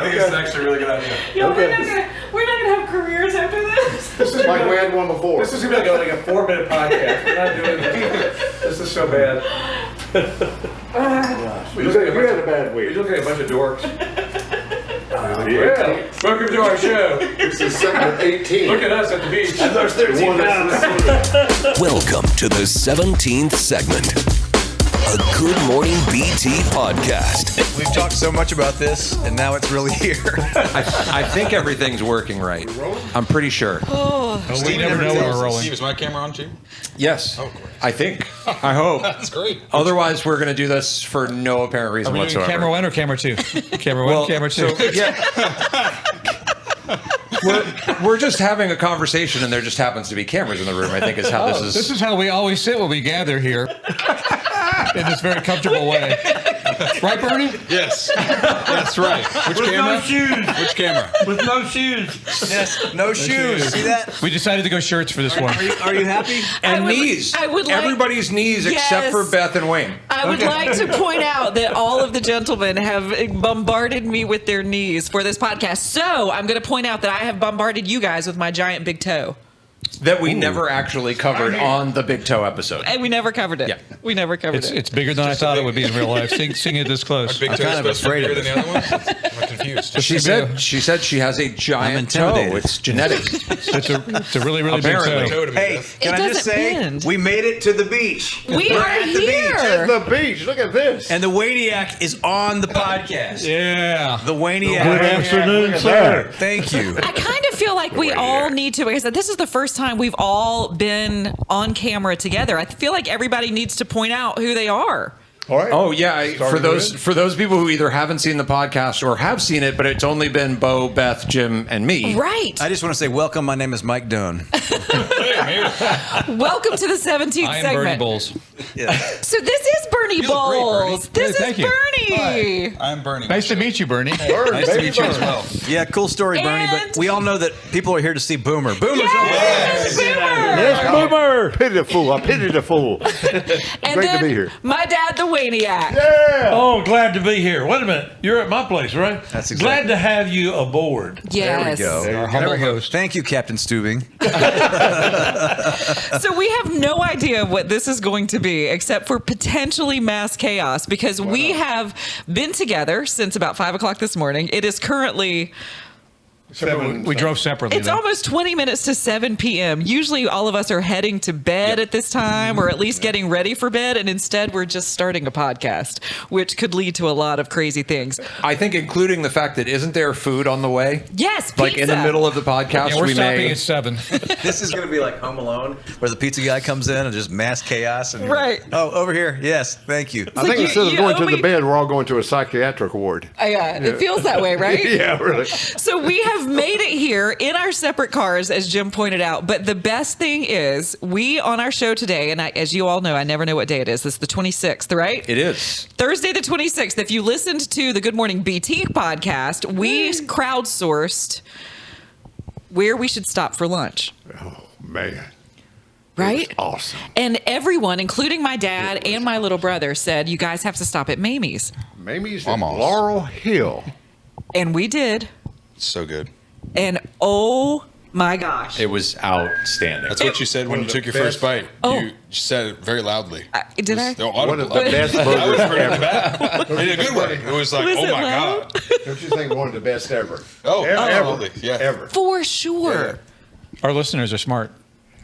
think it's actually a really good idea. Yo, we're not gonna have careers after this. This is like we had one before. This is going to be like a 4-minute podcast. We're not doing this. This is so bad. You had a bad We week. look like a bunch of dorks. Well, welcome to our show. This is segment 18. Look at us at the beach. And there's 13 pounds. Welcome to the 17th segment, a Good Morning BT podcast. We've talked so much about this, and now it's really here. I think everything's working right. I'm pretty sure. We never know when we're rolling. Steve, is my camera on too? Yes. Oh, great. I think. I hope. That's great. Otherwise, we're going to do this for no apparent reason Are we doing whatsoever. camera 1 or camera 2? Camera 1, camera 2. So, yeah. We're just having a conversation, and there just happens to be cameras in the room. I think is how this is. This is how we always sit when we gather here. In this very comfortable way. Right, Bernie? Yes. That's right. Which camera? No shoes. Which camera? With no shoes. Yes, no shoes. See that? We decided to go shirts for this one. Are you happy? And knees. I would like, everybody's knees except for Beth and Wayne. I would like to point out that all of the gentlemen have bombarded me with their knees for this podcast. So I'm going to point out that I have bombarded you guys with my giant big toe. That we never actually covered on the Big Toe episode. And we never covered it. Yeah. We never covered it. It's bigger than I thought it would be in real life. Seeing it this close. Big toe kind of supposed to be afraid bigger of than the other ones? I'm confused. She said she has a giant toe. intimidated. It's genetic. It's a really, really big Apparently. toe. Toe to me, Hey, Beth. can It I just doesn't say, bend. we made it to the beach. We We're are at the beach. here. The beach. Look at this. And the WAYNE-IAC is on the podcast. Yeah. The WAYNE-IAC. Good afternoon, sir. Thank you. I kind of feel like we all need to, like I said, this is the first time we've all been on camera together. I feel like everybody needs to point out who they are. All right. Oh yeah, for those people who either haven't seen the podcast or have seen it, but it's only been Bo, Beth, Jim, and me. Right. I just want to say welcome. My name is Mike Doan. Welcome to the 17th I am segment. Bernie Bowles. So this is Bernie You look great, Bernie. Bowles. This Thank is you. Bernie. I'm Bernie. Nice to meet you, Bernie. Nice to meet you as well. Yeah, cool story, Bernie. And- But we all know that people are here to see Boomer. Boomer's Yes, Boomer. Yes, Boomer. Pity the fool. I pity the fool. And Great then to be here. my dad, the WAYNE-IAC. Yeah. Oh, glad to be here. Wait a minute. You're at my place, right? That's exactly- Glad to have you aboard. Yes. There we go. Our humble host. Thank you, Captain Stubing. So we have no idea what this is going to be except for potentially mass chaos because we have been together since about 5 o'clock this morning. It is currently... We drove separately. It's though. almost 20 minutes to 7 p.m. Usually all of us are heading to bed at this time or at least getting ready for bed. And instead we're just starting a podcast, which could lead to a lot of crazy things. I think including the fact that isn't there food on the way? Yes, pizza. Like in the middle of the podcast, Yeah, we're we stopping may. at 7. This is going to be like Home Alone, where the pizza guy comes in and just mass chaos. And Right. Oh, over here. Yes, thank you. I think like instead of you going owe to me- the bed, we're all going to a psychiatric ward. It feels that way, right? Yeah, really. So we have made it here in our separate cars, as Jim pointed out. But the best thing is we on our show today, and as you all know, I never know what day it is. It's the 26th, right? It is. Thursday the 26th. If you listened to the Good Morning BT podcast, we crowdsourced where we should stop for lunch. Oh, man. Right? It was awesome. And everyone, including my dad and my little brother, said, you guys have to stop at Mamie's. Mamie's at Almost. Laurel Hill. And we did. So good. And oh my gosh. It was outstanding. That's what you said when you took your first bite. Oh. You said it very loudly. Did I? One of the best I was burgers heard in the ever. back. In a good way. It was like, Was oh it my loud? God. Don't you think one of the best ever? Oh, ever. absolutely. Yeah. Ever. For sure. Our listeners are smart.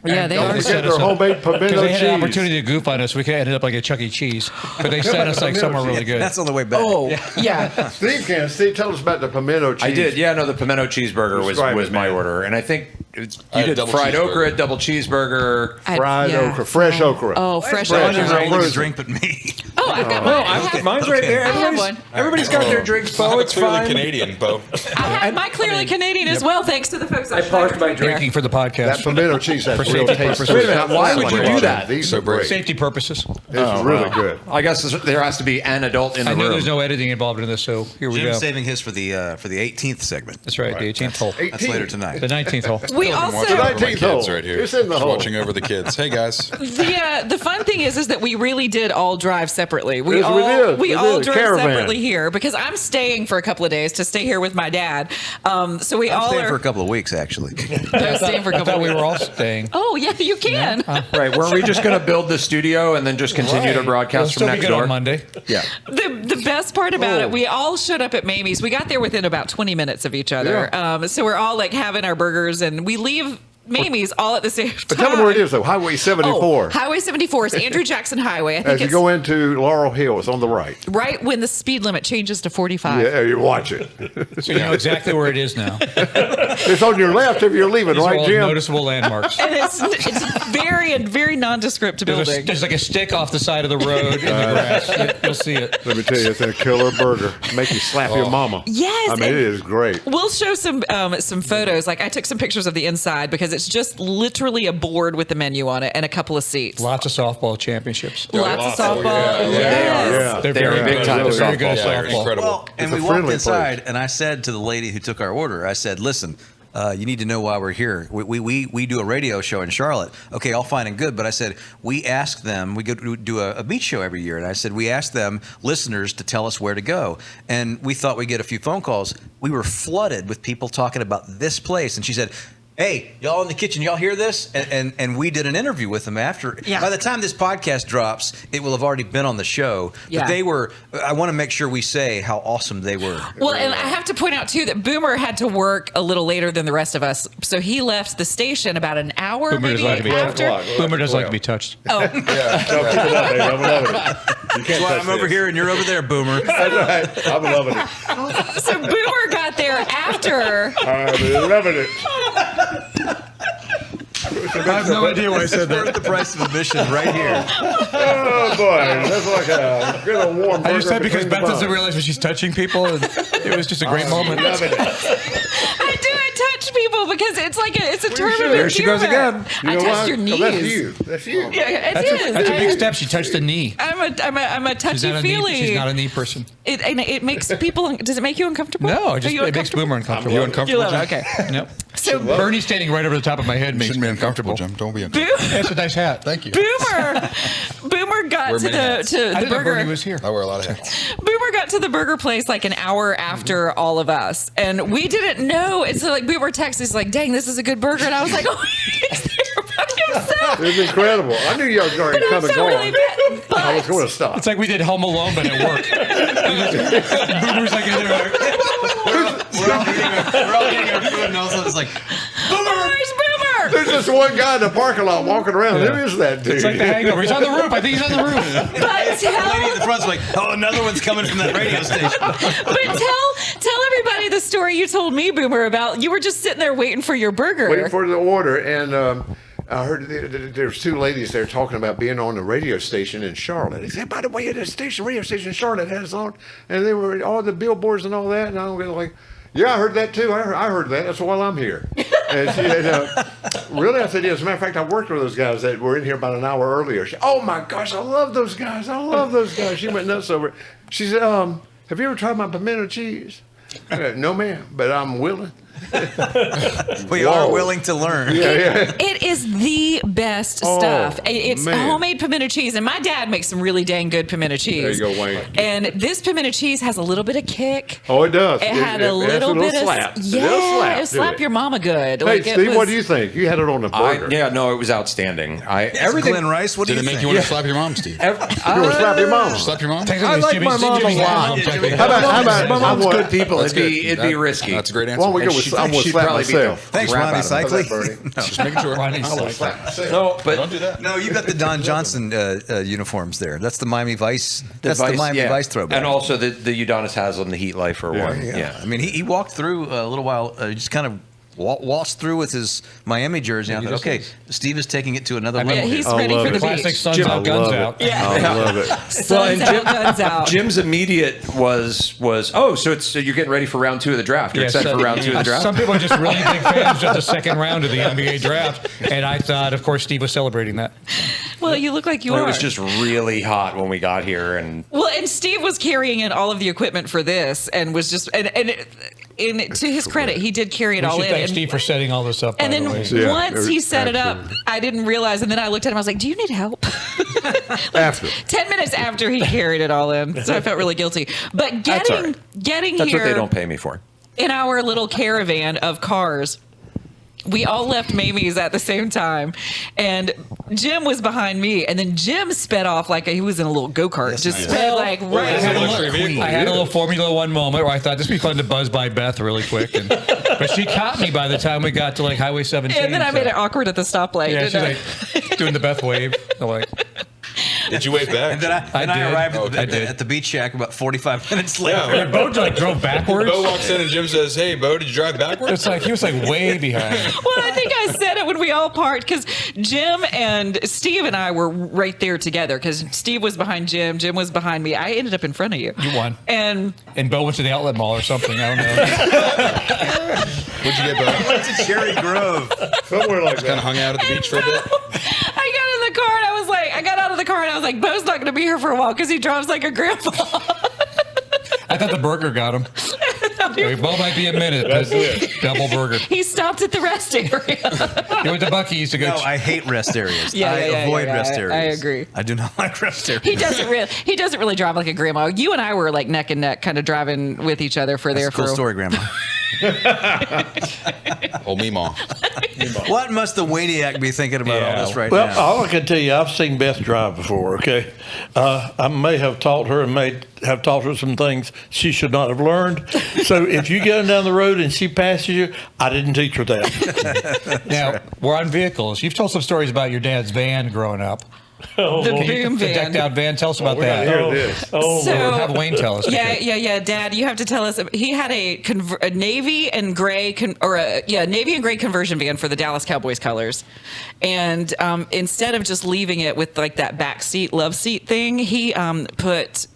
Yeah, they Don't are. forget set their us up. homemade Because pimento they had an cheese. opportunity to goof on us. We could have ended up like a Chuck E. Cheese. But they sent us like somewhere really good. That's on the way back. Oh, yeah. Steve can. Steve, tell us about the pimento cheese. I did. Yeah, no, the pimento cheeseburger Describe was it, my man. order, and I think you I had did double fried okra, cheeseburger. double cheeseburger. Fried okra, fresh okra. Oh, fresh Fresh okra. is Everyone frozen. can drink but me. Oh, I've got mine. Mine's right there. I have one. Everybody's got their drinks, Bo. I'm It's clearly fine. Canadian, Bo. I have my clearly Canadian as well, thanks to the folks I paused my drinking for the That podcast. pimento cheese has For real safety taste. purposes. Wait a minute, why would you do that? These So are great. Safety purposes. It's really good. I guess there has to be an adult in the I know room. there's no editing involved in this, so here we Jim's go. saving his for the 18th segment. That's right, the 18th hole. 18. That's later tonight. The 19th hole. We I'm also watching over my 19th kids hole. right here. It's in the Just hole. watching over the kids. Hey, guys. the fun thing is that we really did all drive separate separately. We Yes, we all did. We all did. drove Caravan. separately here because I'm staying for a couple of days to stay here with my dad. So we I'm all staying are for a couple of weeks, actually. staying for a I couple thought of we weeks. were all staying. Oh yeah, you can. Right. Weren't we just going to build the studio and then just continue to We'll broadcast still from be next good door? on Monday. Yeah. The best part about it, we all showed up at Mamie's. We got there within about 20 minutes of each other. So we're all like having our burgers, and we leave Mamie's all at the same time. But tell them where it is, though. Highway 74. Oh, Highway 74 is Andrew Jackson Highway. I think As you it's go into Laurel Hill, it's on the right. right when the speed limit changes to 45. Yeah, you watch it. So you know exactly where it is now. It's on your left if you're leaving, These are right, all Jim? noticeable landmarks. And it's very nondescript building. There's like a stick off the side of the road in the grass. You'll see it. Let me tell you, it's a killer burger. Make you slap your mama. Yes, I mean, it and- is great. We'll show some photos. Like I took some pictures of the inside because it's just literally a board with the menu on it and a couple of seats. Lots of softball championships. Lots of softball. Yeah. They're They are very big time good. Very softball good at players. softball. Incredible. Well, and It's a we walked friendly inside, place. and I said to the lady who took our order, I said, listen, you need to know why we're here. We do a radio show in Charlotte. Okay, all fine and good, but I said, we ask them, we go to do a beach show every year, and I said, we ask them, listeners, to tell us where to go. And we thought we'd get a few phone calls. We were flooded with people talking about this place, and she said, hey, y'all in the kitchen, y'all hear this? And we did an interview with them after. Yeah. By the time this podcast drops, it will have already been on the show. Yeah. But they were, I want to make sure we say how awesome they were. Well, and I have to point out too that Boomer had to work a little later than the rest of us, so he left the station about an hour Boomer maybe doesn't like to be after. touched. Boomer doesn't like to be touched. No, keep it up, baby. I'm loving it. You can't That's why touch I'm over this. here and you're over there, Boomer. That's right. I'm loving it. So Boomer got there after. I'm loving it. I have no idea why I said Worth the price of admission right here. Oh, boy. That's like a good old warm burger. I just said because between Beth the doesn't buns. realize when she's touching people. And it was just a great moment. Loving it. I do touch people because it's like it's a term of should. endearment. There she goes again. I know touched why? your 'Cause knees. That's you. That's you. Yeah, it is. That's a big step. She touched the knee. I'm a She's touchy not a feely. knee. She's not a knee person. It makes people. Does it make you uncomfortable? No, Are just you it makes uncomfortable? Boomer uncomfortable. You You uncomfortable, love Jim? it. Okay. Nope. So Bernie standing right over the top of my head makes Shouldn't me be uncomfortable, uncomfortable. Jim. Don't be uncomfortable. That's a nice hat. Thank you. Boomer got Wear to many hats. the I to the didn't know burger. Bernie was here. I wear a lot of hats. Boomer got to the burger place like an hour after all of us, and we didn't know. And so like Boomer texted us like, "Dang, this is a good burger," and I was like, "Oh, he's there by himself." It's incredible. I knew you were going But to I'm come and so go really on. bad. I was But going to stop. It's like we did Home Alone, but at work. Boomer's like, We're all eating our food, and all of a sudden it's like, where's Boomer? There's just one guy in the parking lot walking around. Yeah. Who is that dude? it's like the Hangover. He's on the roof. I think he's on the roof. But the lady at the tell, front's like, oh, another one's coming from that radio station. but tell everybody the story you told me, Boomer, about you were just sitting there waiting for your burger. Waiting for the order, and I heard there's two ladies there talking about being on the radio station in Charlotte. They said, by the way, the radio station in Charlotte has on, and they were all the billboards and all that, and I'm like, yeah, I heard that too. I heard that. That's why I'm here. And she said, really? I said, yeah. As a matter of fact, I worked with those guys that were in here about an hour earlier. She, oh my gosh, I love those guys. I love those guys. She went nuts over it. She said, have you ever tried my pimento cheese? I go, no, ma'am, but I'm willing. We Whoa. are willing to learn. Yeah. It is the best Oh, stuff. It's man. homemade pimento cheese, and my dad makes some really dang good pimento cheese. There you go, Wayne. And this pimento cheese has a little bit of kick. Oh, it does. It had a has little bit of slap. yeah. It'll slap, It to slapped it. your mama good. Hey, Like, it Steve, was- what do you think? You had it on the burger. Yeah, no, it was outstanding. Everything. Glenn Rice, what do Did you it make think? you want to slap your mom, Steve? You want to slap your mama? Slap your mom? I like my mom a lot. How about My mom's what? good people. That's It'd be good. risky. That's a great answer. Why don't we go And with? she'd- I'm going to she'd slap probably beat the myself. Thanks, crap Ronnie out of it. Cycling. Bernie. Just making sure. Ronnie I'm gonna Cycling. slap myself. No, but Don't do that. No, you got the Don Johnson uniforms there. That's the Miami Vice. That's the Miami Vice throwback. and also the Udonis Haslam, the Heat Lifer one. Yeah. I mean, he walked through a little while, just kind of waltzed through with his Miami jersey. I thought, okay, Steve is taking it to another level. Yeah, here. he's I ready love for the it. Classic beach. Suns Jim, out, I guns love out. it. Yeah. I love it. Suns out, guns out. Jim's immediate was so you're getting ready for round 2 of the draft. You're excited for round 2 of the draft. Some people are just really big fans of the second round of the NBA draft, and I thought, of course, Steve was celebrating that. Well, you look like you It are. was just really hot when we got here, and Well, and Steve was carrying in all of the equipment for this, and was just and to his credit, he did carry it We all should in. thank And, Steve for setting all this up. and by then the way. Yeah, once he set it up, absolutely. I didn't realize, and then I looked at him. I was like, "Do you need help?" After. 10 minutes after he carried it all in, so I felt really guilty. But That's all right. getting that's here what they don't pay me for. in our little caravan of cars. We all left Mamie's at the same time, and Jim was behind me, and then Jim sped off like he was in a little go-kart. That's Just nice. sped like I right. had, a luxury little, vehicle. I had a little Formula One moment where I thought this would be fun to buzz by Beth really quick, but she caught me by the time we got to like Highway 17. And then I so- made it awkward at the stoplight. Yeah, didn't she's I? like doing the Beth wave. I'm like, Did you wave back? And then I did. arrived I did. at the beach shack about 45 minutes later. Yeah. Bo like drove backwards. Bo walks in and Jim says, "Hey, Bo, did you drive backwards?" It's like he was like way behind. Well, I think I said it when we all parked because Jim and Steve and I were right there together because Steve was behind Jim, Jim was behind me. I ended up in front of you. You won. And And Bo went to the outlet mall or something. I don't know. What'd you get, Bo? Went to Cherry Grove. Somewhere like Kind of hung out at the beach for a bit. I got in the car and I got out of the car and I was like, Bo's not going to be here for a while because he drives like a grandpa. I thought the burger got him. Bo might be a minute, but double burger. He stopped at the rest area. He went to Buc-ee's to go. No, I hate rest areas. Yeah, I yeah, yeah, avoid yeah, rest I areas. agree. I do not like rest areas. He doesn't really drive like a grandma. You and I were like neck and neck, kind of driving with each other for That's there a cool for story, Grandma. Old Meemaw. What must the WAYNE-IAC be thinking about all this right Well, now? all I can tell you, I've seen Beth drive before. Okay, I may have taught her and may have taught her some things she should not have learned. So if you get down the road and she passes you, I didn't teach her that. Now, we're on vehicles. You've told some stories about your dad's van growing up. the boom The decked van. out van. Tell us about we gotta that. hear this. Oh, So- Lord. Have Wayne tell us. Yeah. Dad, you have to tell us. He had a navy and gray navy and gray conversion van for the Dallas Cowboys colors, and instead of just leaving it with like that back seat love seat thing, he put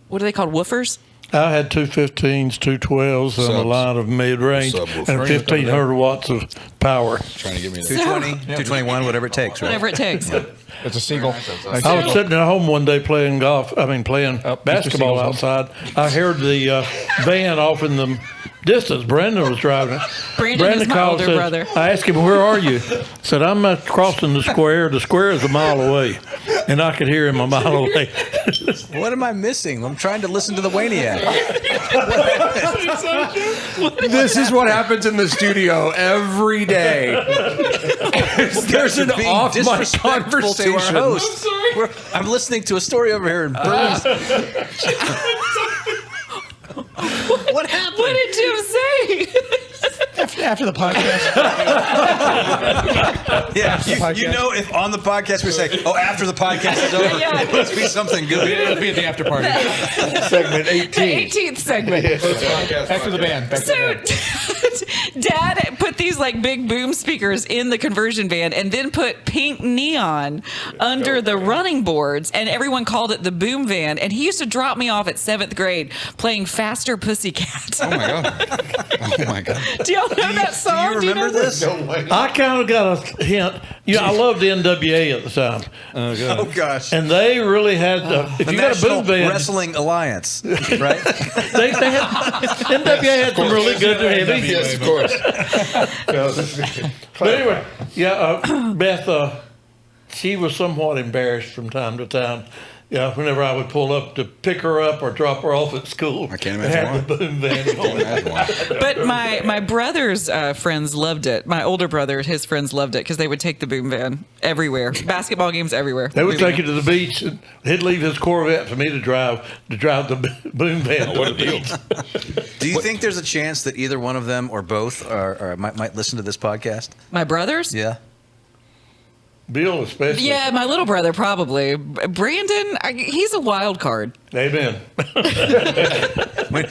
what are they called, woofers? I had two 15s, two 12s, and a Subs. lot of mid-range, Subwoofer. and 1,500 watts of power. Trying to get me to 220, 221, whatever it takes, right? Whatever it takes. It's a seagull. I was sitting at home one day playing Mr. basketball Seagulls. outside. I heard the van off in the distance. Brandon was driving it. Brandon is my called, older said- brother. I asked him, "Where are you?" Said, "I'm crossing the square. The square is a mile away." And I could hear him a mile away. What am I missing? I'm trying to listen to the WAYNE-IAC. This is what happens in the studio every day. There's an Being off mic disrespectful conversation. to our host. I'm listening to a story over here in Burns. What happened? What did Jim say? After the podcast. Yeah, you know, if on the podcast we say, "Oh, after the podcast is over," Yeah. it must be something good. It'll be at the after party. Segment The 18. 18th segment. After the band. Back to the band. So, Dad put these like big boom speakers in the conversion van and then put pink neon under the running boards, and everyone called it the boom van. And he used to drop me off at 7th grade playing Faster Pussycat. Oh my god. Oh my god. Do y'all know that song? Do you remember know this? I kind of got a hint. I loved the NWA at the time. Oh gosh. And they really had, if The you got a National boom band, Wrestling Alliance, right? they had, NWA had some really good heavy. Yes, of course. But anyway, Beth, she was somewhat embarrassed from time to time. Yeah, whenever I would pull up to pick her up or drop her off at school, I can't and imagine had the boom van going. Imagine why. But my brother's friends loved it. My older brother, his friends loved it because they would take the boom van everywhere. Basketball games everywhere. They would Boom take van. you to the beach, and he'd leave his Corvette for me to drive the boom van. What a deal. Do you think there's a chance that either one of them or both might listen to this podcast? My brothers? Yeah. Bill especially. Yeah, my little brother probably. Brandon, he's a wild card. Amen.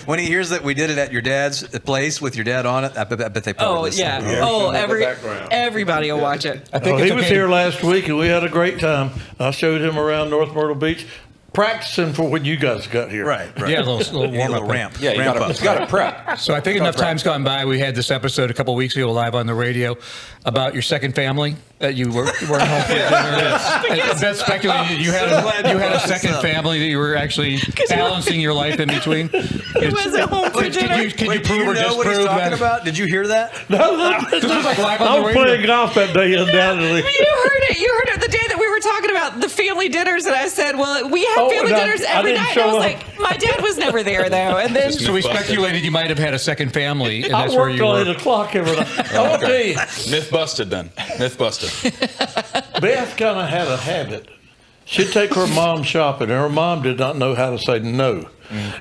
When he hears that we did it at your dad's place with your dad on it, I bet they probably Oh listen. yeah. Oh, background. everybody will watch it. I think Well, it's he was okay. here last week, and we had a great time. I showed him around North Myrtle Beach, practicing for when you guys got here. Right. Yeah, a little You need a warm little up. ramp. Yeah, you ramp got up. to got to prep. So I think enough time's gone by. We had this episode a couple weeks ago live on the radio about your second family. that you weren't home for dinner. And Beth speculated you had a second family that you were actually balancing your life in between. He wasn't home for dinner. Can you Wait, do prove you or know what he's disprove talking that? about? Did you hear that? This was like live I on the was radio. playing golf that day, undoubtedly. You heard it. You heard it the day that we were talking about the family dinners, and I said, "Well, we have family and I- dinners I every didn't night." And I show was up. like, "My dad was never there, though." And then So we speculated you might have had a second family, and I that's where worked you till were. 8 o'clock every night. I'll tell you, Myth busted then. Myth busted. Beth kind of had a habit. She'd take her mom shopping, and her mom did not know how to say no.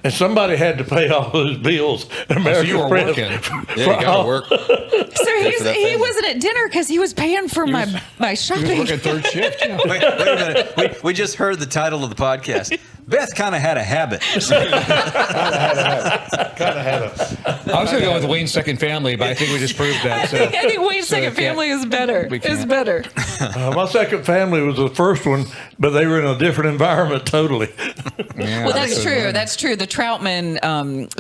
And somebody had to pay all those bills. So you were working. Yeah, you got to work. so for that he family. wasn't at dinner because he was paying for my He was shopping. working third shift. Yeah. Wait a minute. We just heard the title of the podcast. Beth kind of had a habit. I was going to go with Wayne's second family, but I think we just proved that. So. I think Wayne's So second we can't- family is better. we Is can't. better. My second family was the first one, but they were in a different environment totally. Yeah, Well, that's so- true. That's true. The Troutman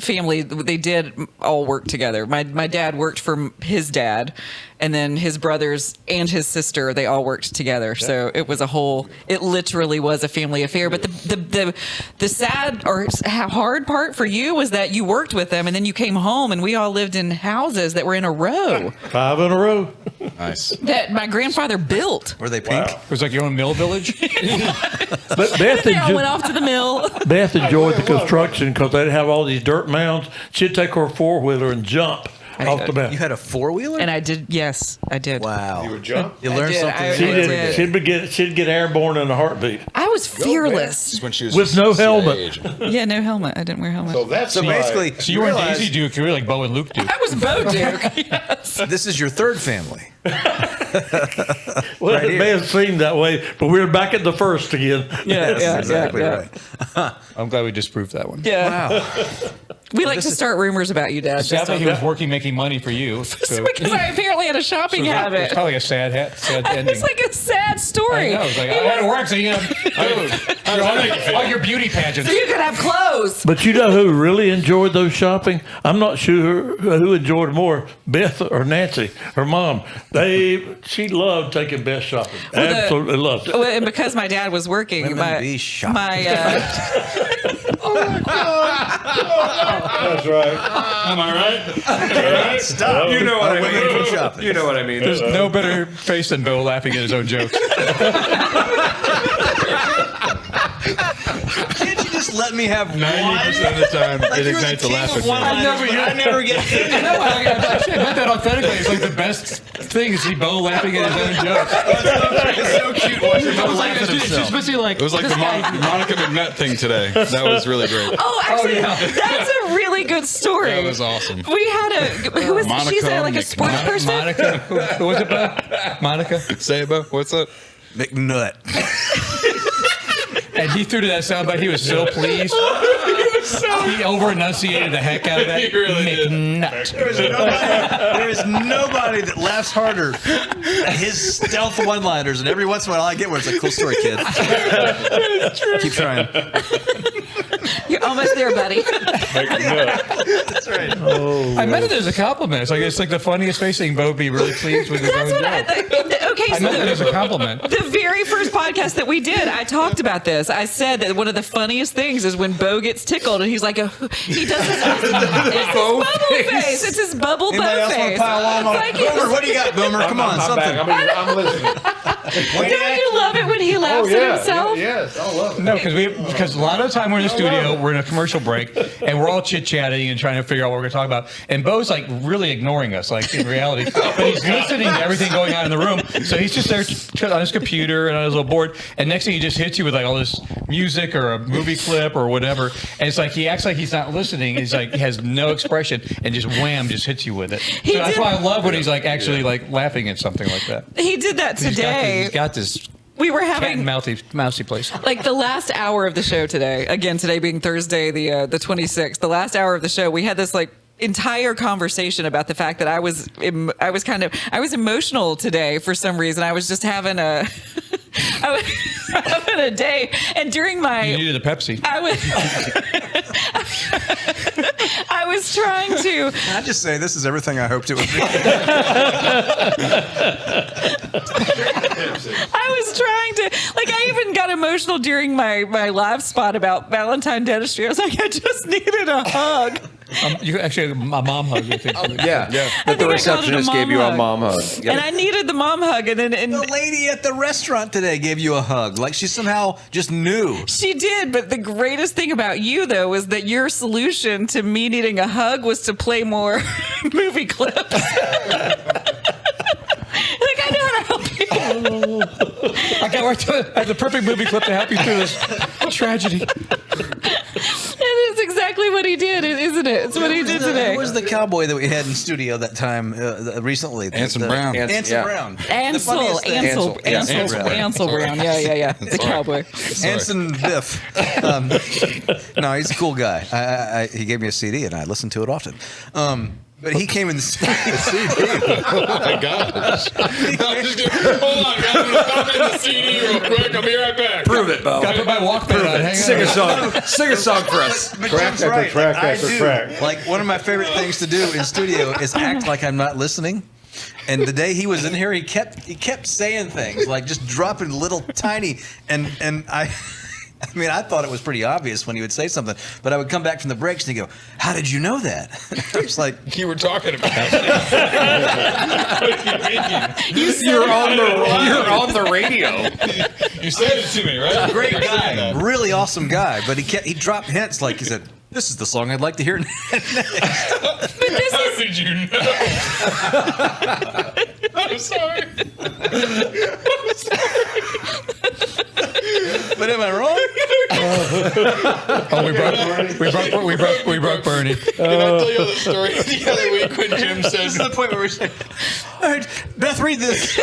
family, they did all work together. My dad worked for his dad, and then his brothers and his sister, they all worked together. So it was it literally was a family affair. But the sad or hard part for you was that you worked with them, and then you came home, and we all lived in houses that were in a row 5 in a row. Nice. that my grandfather built. Were they pink? It was like your own mill village. But Beth, They all went off to the mill. Beth enjoyed the construction because they'd have all these dirt mounds. She'd take her four-wheeler and jump off the mountain. You had a four-wheeler? And I did, yes, I did. Wow. You would jump? You learned did. something. She I did. did. She'd get airborne in a heartbeat. I was fearless. Just when she was With no CIA helmet. agent. Yeah, no helmet. I didn't wear a helmet. So that's So why- basically, So you weren't realize Daisy Duke. You were like Bo and Luke Duke. I was Bo Duke. Yes. this is your third family. Well, Right it here. may have seemed that way, but we were back at the first again. Yeah, exactly yeah. right. I'm glad we disproved that one. Yeah. Wow. We like to start rumors about you, Dad. Sadly, he was working, making money for you. So Because I apparently had a shopping It's habit. probably a sad ending. It's like a sad I story. know. It's like, I had to work, so you have all your beauty pageants. So you could have clothes. But you know who really enjoyed those shopping? I'm not sure who enjoyed more, Beth or Nancy, her mom. She loved taking Beth shopping. Absolutely loved it. Well, and because my dad was working, Women be shopping. That's right. Am I right? Stop. You know what I Women mean. from shopping. You know what I mean. There's no better face than Bo laughing at his own jokes. Can't you just let me have 90% of the time, Like it you're the ignites a king laugh of in me. one-liners, but I never get it. No, I meant that authentically. It's like the best thing to see Bo laughing at his own jokes. It's so cute watching him laugh at It's just himself. basically like It was like the Monica McNutt thing today. That was really great. Oh, actually, yeah. that's a really good story. That was awesome. We had who was Monica she's like a McNutt. sports person? Monica. Who was it, Bo? Monica. Say it, Bo. What's up? McNutt. And he threw to that soundbite. He was so pleased. He over enunciated the heck out of that. He really did. McNutt. There is nobody that laughs harder at his stealth one-liners, and every once in a while I get one. It's like, cool story, kid. Keep trying. You're almost there, buddy. That's right. I meant it as a compliment. It's like the funniest face thing. Bo be really pleased with his That's own what I joke. think. Okay, I so meant it as a compliment. the very first podcast that we did, I talked about this. I said that one of the funniest things is when Bo gets tickled and he's like, he does his bubble face. It's his bubble Anybody Bo else want face. to pile on? It's like Boomer, what do you got, Boomer? Come on, I'm something. back. I'm listening. don't you love it when he laughs at himself? Yes, I love it. No, because a lot of the time we're in the studio, we're in a commercial break, and we're all chit chatting and trying to figure out what we're going to talk about. And Bo's like really ignoring us, like in reality, but he's listening to everything going on in the room. So he's just there on his computer and on his little board. And next thing he just hits you with like all this music or a movie clip or whatever. And it's like he acts like he's not listening. He's like he has no expression and just wham, just hits you with it. So that's did- why I love when he's like actually like laughing at something like that. He did that today. He's got this We were cat having and mousy place. like the last hour of the show today. Again, today being Thursday, the 26th. The last hour of the show, we had this like entire conversation about the fact that I was emotional today for some reason. I was just having having a day, and during my You needed a Pepsi. I was trying to. Can I just say this is everything I hoped it would be? I was trying to, like, I even got emotional during my live spot about Valentine dentistry. I was like, I just needed a hug. You actually a mom hug. I think. Yeah. I But the think I called it a receptionist mom gave you a hug. mom hug. Yeah. And I needed the mom hug, and then The lady at the restaurant today gave you a hug. Like she somehow just knew. she did. But the greatest thing about you, though, was that your solution to me needing a hug was to play more movie clips. Like, I know how to help you. I can't wait to have the perfect movie clip to help you through this tragedy. It is exactly what he did, isn't it? It's what he did today. Who was the cowboy that we had in studio that time recently? Anson Brown. Anson Brown. Ansel Brown. Yeah. The cowboy. Anson Biff. No, he's a cool guy. He gave me a CD and I listened to it often. But he came in the CD. Oh my gosh. Hold on, guys. I'm gonna pop in the CD real quick. I'll be right back. Prove it, Bo. Got to put my Walkman on. Hang Sing on. a song. Sing a song for us. But Track Jim's after right. track I after do. track. Like one of my favorite things to do in studio is act like I'm not listening. And the day he was in here, he kept saying things like just dropping little tiny and I mean, I thought it was pretty obvious when he would say something, but I would come back from the breaks and he'd go, "How did you know that?" It's like You were talking about it. What do you mean? You're on the radio. You said it to me, right? great guy, really awesome guy, but he dropped hints like he said, "This is the song I'd like to hear next." How did you know? I'm sorry. But am I wrong? Oh, we broke Bernie. Can I tell you the story the other week when Jim This said is the point where we're saying, "All right, Beth, read this." Be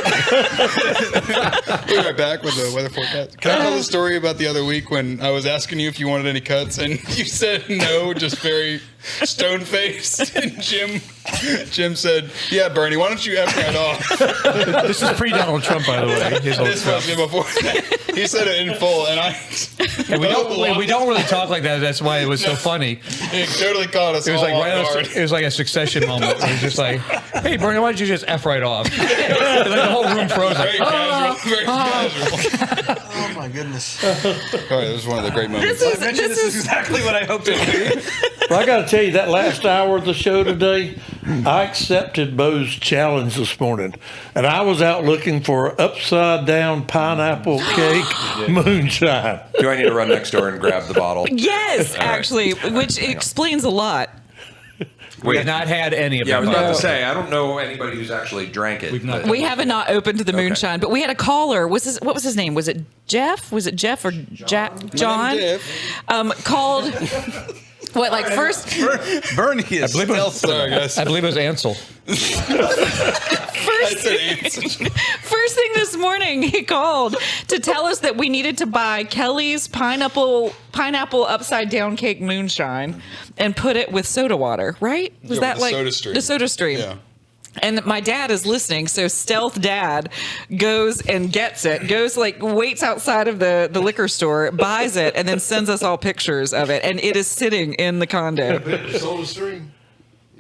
right back with the weather forecast. Can I tell the story about the other week when I was asking you if you wanted any cuts and you said no, just very stone-faced, and Jim said, "Yeah, Bernie, why don't you F right off?" This is pre-Donald Trump, by the way. His old This stuff. was before. He said it in full, and And we don't really talk like that. That's why it was so funny. It totally caught us It was all like off right guard. it was like a Succession moment. It was just like, "Hey, Bernie, why don't you just F right off?" Like the whole room froze. Very Like, casual. Very casual. Oh my goodness! All right, this was one of the great moments. I mentioned this is exactly what I hoped it would be. Well, I got to tell you, that last hour of the show today, I accepted Bo's challenge this morning, and I was out looking for upside down pineapple cake moonshine. Do I need to run next door and grab the bottle? Yes, actually, which explains a lot. we have not had any of Yeah, I them. was about to say, I don't know anybody who's actually drank it. We've not- but- We haven't not opened the moonshine, but we had a caller. What was his name? Was it Jeff? Was it Jeff or Jack? John? Jeff. Called. What, like first? Bernie is believe it was- Sorry, guys. I believe it was Ansel. I said ants. First thing this morning, he called to tell us that we needed to buy Kelly's pineapple upside down cake moonshine and put it with soda water. Right? Was Yeah, that with the like Soda Stream. the Soda Stream? Yeah. And my dad is listening, so stealth dad goes and gets it, waits outside of the liquor store, buys it, and then sends us all pictures of it. And it is sitting in the condo. Soda Stream.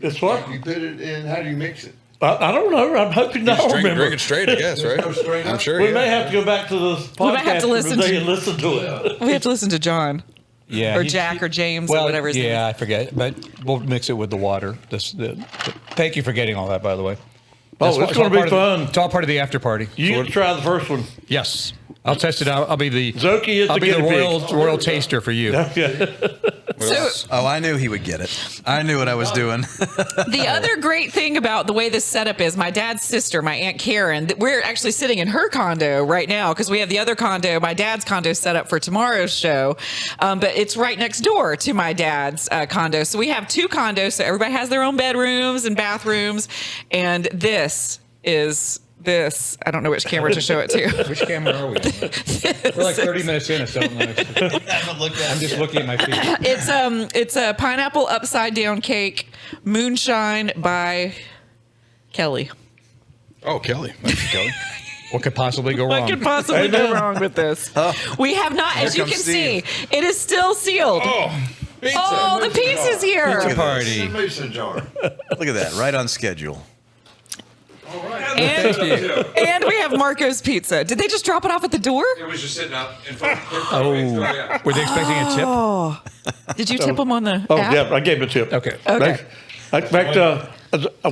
It's what? You put it in. How do you mix it? I don't know. I'm hoping I Just don't remember. drink it straight, I guess, right? No straight I'm up? sure. We yeah. may have to go back to the podcast might have to listen today to- and listen to it. We have to listen to John. Yeah, Or Jack or James or well, whatever his name yeah, I forget, but we'll mix it with the water. Thank you for getting all that, by the way. Oh, it's going to be fun. It's all part of the after party. You get to try the first one. Yes, I'll test it out. I'll be the Zoki is I'll the be the guinea pig. royal taster for you. Okay. So Oh, I knew he would get it. I knew what I was doing. the other great thing about the way this setup is, my dad's sister, my Aunt Karen, we're actually sitting in her condo right now because we have the other condo, my dad's condo, set up for tomorrow's show. But it's right next door to my dad's condo. So we have two condos. So everybody has their own bedrooms and bathrooms. And this is this. I don't know which camera to show it to. Which camera are we on? We're like 30 minutes in. I still don't know. I'm just looking at my feet. It's a pineapple upside down cake moonshine by Kelly. Oh, Kelly. Thank you, Kelly. What could possibly go wrong? What could possibly go wrong with this? We have not, as you comes can Steve. see, it is still sealed. Oh, the pizza's here. Pizza party. Mason jar. Look at that, right on schedule. And we have Marco's Pizza. Did they just drop it off at the door? It was just sitting up in front of the Oh, were they expecting a tip? Oh, did you tip them on the Oh, app? yeah, I gave a tip. Okay. Okay. In fact,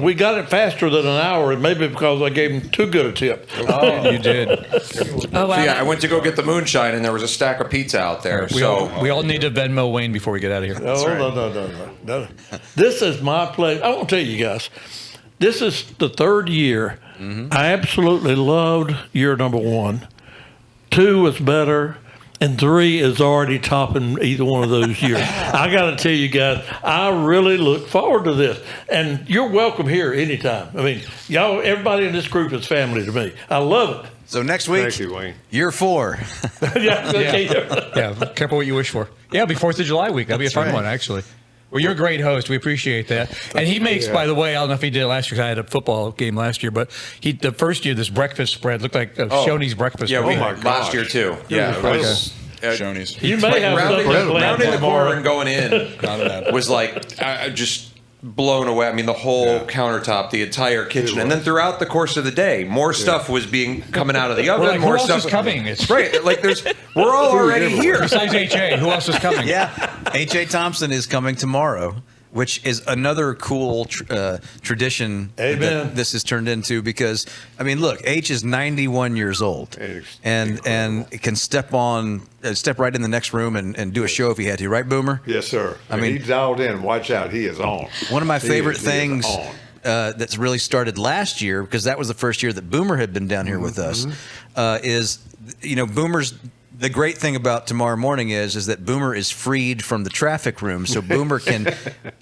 we got it faster than an hour, maybe because I gave him too good a tip. Oh, you did. Oh, wow. So yeah, I went to go get the moonshine, and there was a stack of pizza out there. We all need to Venmo Wayne before we get out of here. No. This is my place. I want to tell you guys, this is the third year. I absolutely loved year number 1. 2 was better. And 3 is already topping either one of those years. I got to tell you guys, I really look forward to this. And you're welcome here anytime. I mean, y'all, everybody in this group is family to me. I love it. So next week, Thank you, Wayne. year 4. Yeah, okay. Yeah, careful what you wish for. Yeah, it'll be 4th of July week. That'll be a fun one, actually. Well, you're a great host. We appreciate that. And he makes, by the way, I don't know if he did it last year because I had a football game last year, but the first year, this breakfast spread looked like Shoney's breakfast Yeah, we spread. had last year too. Yeah, it was. Shoney's. You may have rounding, something rounding the tomorrow. corner and going in was like just blown away. I mean, the whole countertop, the entire kitchen, and then throughout the course of the day, more stuff was coming out of the oven. We're like, more who else stuff is coming? It's right. Like we're all already here. Besides HA, who else is coming? Yeah, H.A. Thompson is coming tomorrow, which is another cool tradition that this has turned into because, I mean, look, H is 91 years old and can step right in the next room and do a show if he had to, right, Boomer? Yes, sir. I mean, he's dialed in. Watch out. He is on. One of my favorite things He is on. that's really started last year, because that was the first year that Boomer had been down here with us, is, Boomer's. The great thing about tomorrow morning is that Boomer is freed from the traffic room, so Boomer can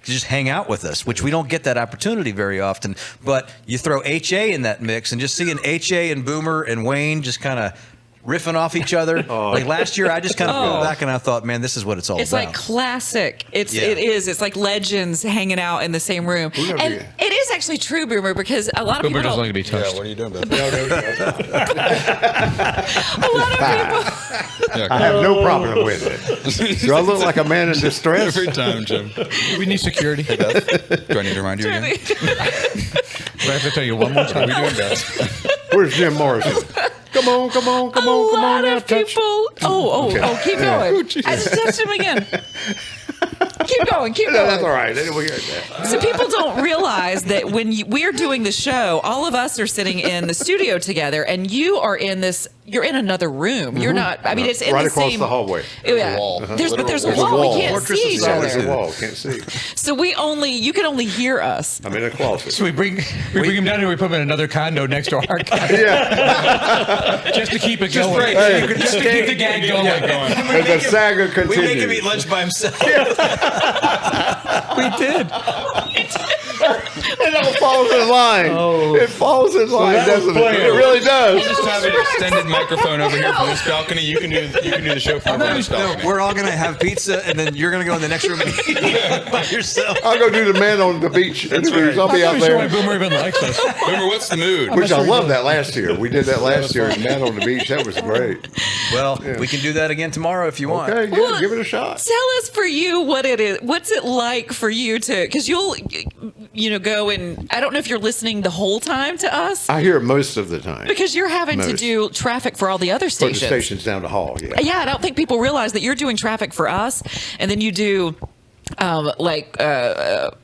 just hang out with us, which we don't get that opportunity very often. But you throw HA in that mix, and just seeing HA and Boomer and Wayne just kind of riffing off each other. Like last year, I just kind of pulled back and I thought, man, this is what it's all It's about. like classic. It is. It's like legends hanging out in the same room. And it is actually true, Boomer, because a lot of Boomer people doesn't like to be touched. Yeah, what are you doing, Beth? a lot of people. I have no problem with it. Do I look like a man in distress? Every time, Jim. We need security. Hey, Beth, do I need to remind you again? Do I have to tell you one more time? What are we doing, Beth? Where's Jim Morrison? Come on A lot of people. Keep going. I just touched him again. Keep going. No, that's all right. We got that. So people don't realize that when we're doing the show, all of us are sitting in the studio together, and you are in this. You're in another room. You're not. I mean, it's in Right the across same the hallway. Yeah. wall. But there's a There's a wall. wall. We can't Fortress see of each There's other. a wall. Can't see. So you can only hear us. I'm in a closet. So we bring him down here. We put him in another condo next to our condo, Yeah. just to keep it going. Hey, Just to keep the gag going. as the saga we make him eat continues. lunch by himself. We did. It all falls in line. It falls in line, doesn't it? It really does. Just have an extended microphone over here from this balcony. You can do the show from this balcony. We're all going to have pizza, and then you're going to go in the next room and eat by yourself. I'll go do the man on the beach interviews. I'll be out I'm not sure why there. Boomer even likes us. Boomer, what's the mood? Which I love that last year. We did that last year. Man on the beach. That was great. Well, we can do that again tomorrow if you want. Okay, yeah, give it a shot. Tell us for you what it is. What's it like for you to? Because you'll, go and I don't know if you're listening the whole time to us I hear it most of the time. because you're having to Most. do traffic for all the other Put the stations. stations down the hall. Yeah. Yeah, I don't think people realize that you're doing traffic for us, and then you do.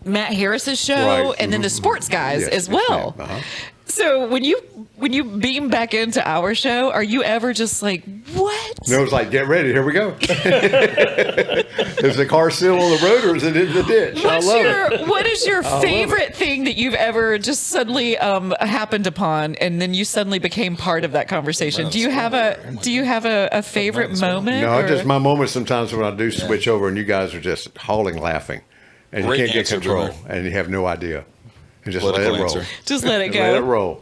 Matt Harris's show, Right. and then the sports guys Yes, as yes, well. ma'am. Uh-huh. So when you beam back into our show, are you ever just like, what? No, it's like, get ready. Here we go. Is the car still on the road or is it in the ditch? I love it. What is your favorite thing that you've ever just suddenly happened upon, and then you suddenly became part of that conversation? Do you have a favorite moment? No, or- just my moments sometimes when I do switch over and you guys are just howling laughing and Great you can't get answer, control Boomer. and you have no idea. And just let Political it roll. answer. Just let it Let it go. roll.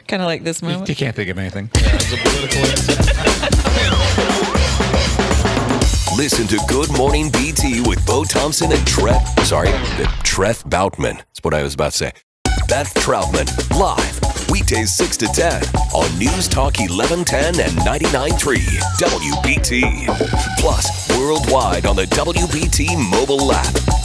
Kind of like this moment. You can't think of anything. It's a political answer. Listen to Good Morning BT with Bo Thompson and Trev Boutman. That's what I was about to say. Beth Troutman, live Weekdays 6 to 10 on News Talk 1110 and 99.3 WBT. Plus, worldwide on the WBT mobile app.